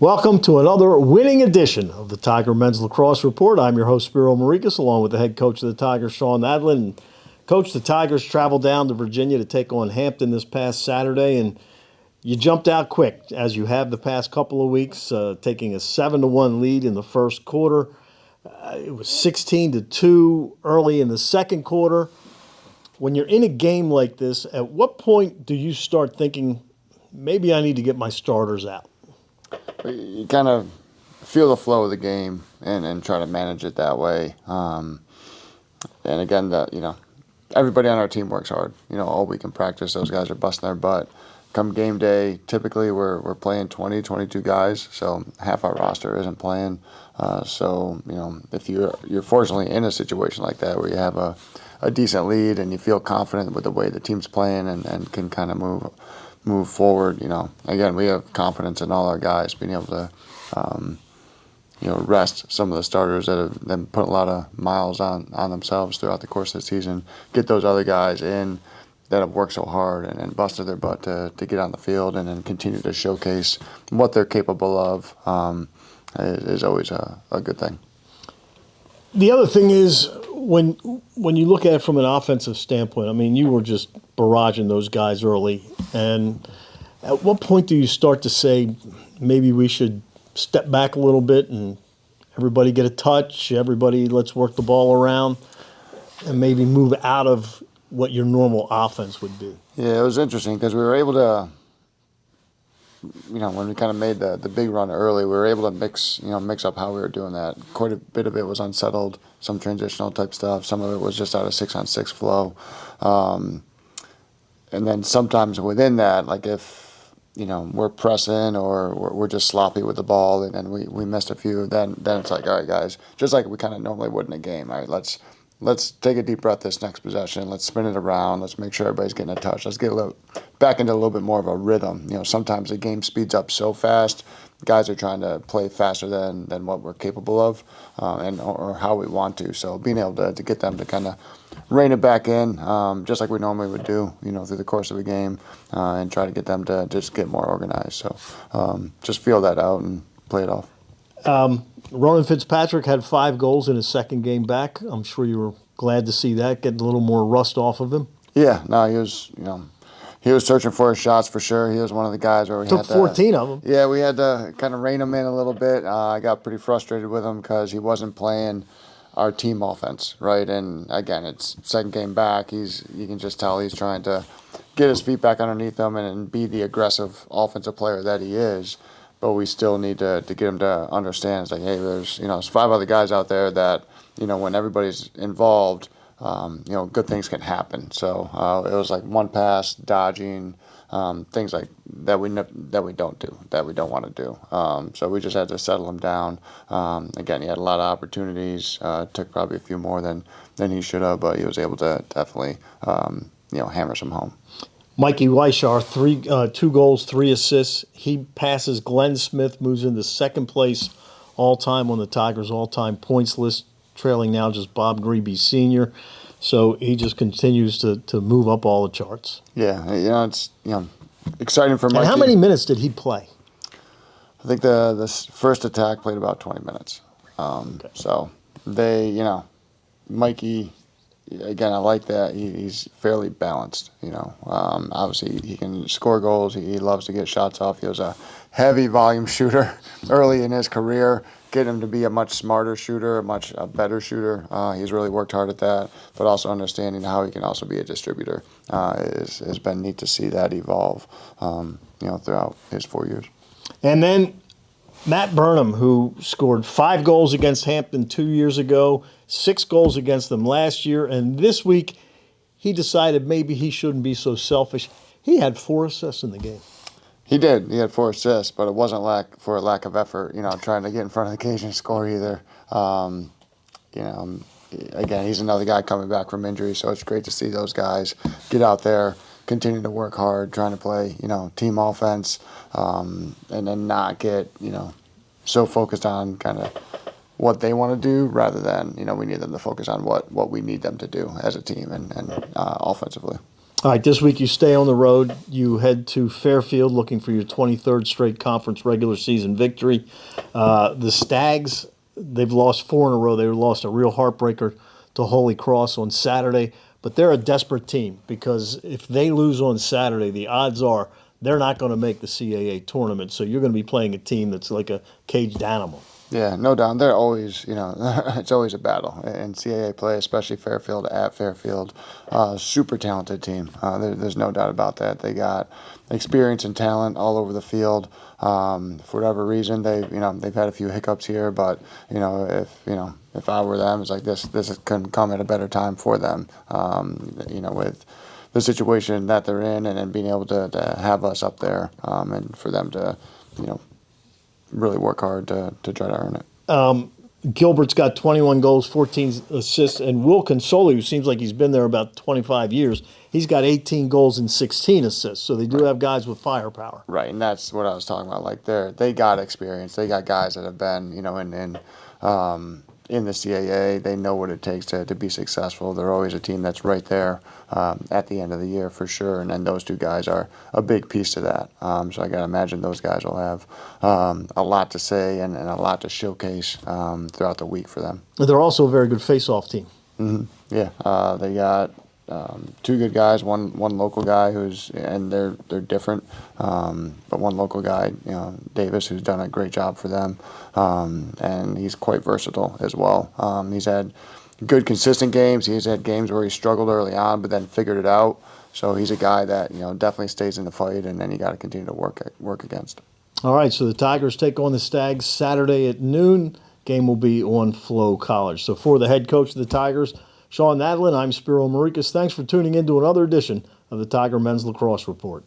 Welcome to another winning edition of the Tiger Men's Lacrosse Report. I'm your host, Spiro Marikas, along with the head coach of the Tigers, Sean Adlin. And Coach, the Tigers traveled down to Virginia to take on Hampton this past Saturday, and you jumped out quick, as you have the past couple of weeks, taking a 7-1 lead in the first quarter. It was 16-2 early in the second quarter. When you're in a game like this, at what point do you start thinking, maybe I need to get my starters out? You kind of feel the flow of the game and try to manage it that way. And again, everybody on our team works hard. All week in practice, those guys are busting their butt. Come game day, typically we're playing 20, 22 guys, so half our roster isn't playing. So if you're fortunately in a situation like that where you have a decent lead and you feel confident with the way the team's playing and can kind of move forward, again, we have confidence in all our guys being able to, rest some of the starters that have been putting a lot of miles on themselves throughout the course of the season, get those other guys in that have worked so hard and busted their butt to get on the field and then continue to showcase what they're capable of is always a good thing. The other thing is, when you look at it from an offensive standpoint, I mean, you were just barraging those guys early. And at what point do you start to say, maybe we should step back a little bit and everybody get a touch, everybody let's work the ball around, and maybe move out of what your normal offense would be? Yeah, it was interesting because we were able to, when we kind of made the big run early, we were able to mix up how we were doing that. Quite a bit of it was unsettled, some transitional type stuff. Some of it was just out of 6-on-6 flow. And then sometimes within that, like if, we're pressing or we're just sloppy with the ball and we missed a few, then it's like, all right, guys, just like we kind of normally would in a game, all right, let's take a deep breath this next possession. Let's spin it around. Let's make sure everybody's getting a touch. Let's get back into a little bit more of a rhythm. Sometimes the game speeds up so fast, guys are trying to play faster than what we're capable of or how we want to. So being able to get them to kind of rein it back in, just like we normally would do, through the course of a game, and try to get them to just get more organized. So just feel that out and play it off. Ronan Fitzpatrick had 5 goals in his second game back. I'm sure you were glad to see that, getting a little more rust off of him. Yeah, no, he was searching for his shots for sure. He was one of the guys where we took 14 of them. Yeah, we had to kind of rein him in a little bit. I got pretty frustrated with him because he wasn't playing our team offense, right? And again, it's second game back. You can just tell he's trying to get his feet back underneath him and be the aggressive offensive player that he is. But we still need to get him to understand. It's like, hey, there's 5 other guys out there that when everybody's involved, good things can happen. So it was like one pass, dodging, things like that we don't do, that we don't want to do. So we just had to settle him down. Again, he had a lot of opportunities. Took probably a few more than he should have, but he was able to definitely hammer some home. Mikey Weishar, 2 goals, 3 assists. He passes Glenn Smith, moves into second place all-time on the Tigers' all-time points list, trailing now just Bob Grebe Sr. So he just continues to move up all the charts. Yeah, it's exciting for Mikey. And how many minutes did he play? I think the first attack played about 20 minutes. Okay. So they, Mikey, again, I like that. He's fairly balanced. Obviously he can score goals. He loves to get shots off. He was a heavy volume shooter early in his career. Get him to be a much smarter shooter, a better shooter. He's really worked hard at that, but also understanding how he can also be a distributor has been neat to see that evolve, throughout his 4 years. And then Matt Burnham, who scored 5 goals against Hampton 2 years ago, 6 goals against them last year, and this week he decided maybe he shouldn't be so selfish. He had 4 assists in the game. He did. He had 4 assists, but it wasn't for a lack of effort, trying to get in front of the cage and score either. Again, he's another guy coming back from injury, so it's great to see those guys get out there, continue to work hard, trying to play, team offense, and then not get, so focused on kind of what they want to do rather than, we need them to focus on what we need them to do as a team and offensively. All right, this week you stay on the road. You head to Fairfield looking for your 23rd straight conference regular season victory. The Stags, they've lost 4 in a row. They lost a real heartbreaker to Holy Cross on Saturday, but they're a desperate team because if they lose on Saturday, the odds are they're not going to make the CAA tournament. So you're going to be playing a team that's like a caged animal. Yeah, no doubt. They're always, it's always a battle in CAA play, especially Fairfield at Fairfield. Super talented team. There's no doubt about that. They got experience and talent all over the field. For whatever reason, they've had a few hiccups here, but if I were them, it's like this couldn't come at a better time for them. With the situation that they're in, and then being able to have us up there, and for them to, really work hard to try to earn it. Gilbert's got 21 goals, 14 assists, and Will Consoli, who seems like he's been there about 25 years, he's got 18 goals and 16 assists. So they do have guys with firepower. Right, and that's what I was talking about. Like they got experience. They got guys that have been, in the CAA. They know what it takes to be successful. They're always a team that's right there at the end of the year for sure. And then those two guys are a big piece to that. So I got to imagine those guys will have a lot to say and a lot to showcase throughout the week for them. They're also a very good face-off team. Mm-hmm. Yeah, they got 2 good guys, one local guy and they're different, but one local guy, Davis, who's done a great job for them, and he's quite versatile as well. He's had good consistent games. He's had games where he struggled early on, but then figured it out. So he's a guy that definitely stays in the fight, and then you got to continue to work against. All right, so the Tigers take on the Stags Saturday at noon. Game will be on Flow College. So for the head coach of the Tigers, Sean Nadlin, I'm Spiro Marikas. Thanks for tuning in to another edition of the Tiger Men's Lacrosse Report.